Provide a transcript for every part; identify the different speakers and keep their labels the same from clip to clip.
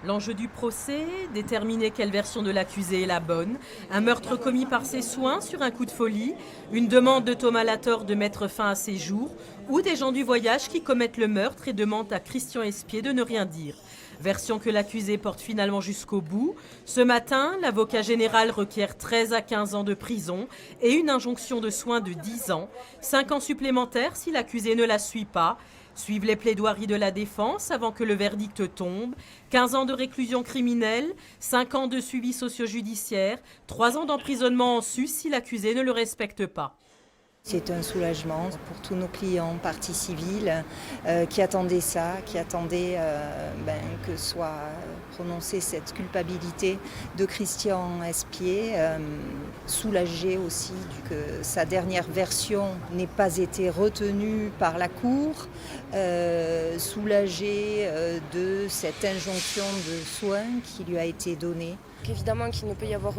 Speaker 1: L'enjeu du procès, déterminer quelle version de l'accusé est la bonne, un meurtre commis par ses soins sur un coup de folie, une demande de Thomas Latorre de mettre fin à ses jours, ou des gens du voyage qui commettent le meurtre et demandent à Christian Espier de ne rien dire. Version que l'accusé porte finalement jusqu'au bout. Ce matin, l'avocat général requiert 13 à 15 ans de prison et une injonction de soins de 10 ans, 5 ans supplémentaires si l'accusé ne la suit pas. Suivent les plaidoiries de la défense avant que le verdict tombe. 15 ans de réclusion criminelle, 5 ans de suivi socio-judiciaire, 3 ans d'emprisonnement en sus si l'accusé ne le respecte pas.
Speaker 2: C'est un soulagement pour tous nos clients partie civile qui attendaient ça, qui attendaient que soit prononcée cette culpabilité de Christian Espier, soulagé aussi que sa dernière version n'ait pas été retenue par la Cour, soulagé de cette injonction de soins qui lui a été donnée.
Speaker 3: Évidemment qu'il ne peut y avoir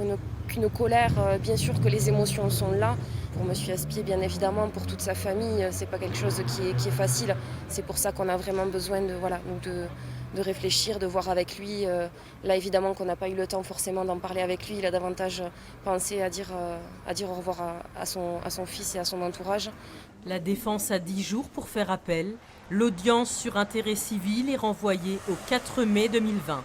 Speaker 3: qu'une colère, bien sûr que les émotions sont là. Pour M. Espier, bien évidemment, pour toute sa famille, c'est pas quelque chose qui est facile. C'est pour ça qu'on a vraiment besoin de réfléchir, de voir avec lui. Là, évidemment qu'on n'a pas eu le temps forcément d'en parler avec lui. Il a davantage pensé à dire au revoir à son fils et à son entourage.
Speaker 1: La défense a 10 jours pour faire appel. L'audience sur intérêt civil est renvoyée au 4 mai 2020.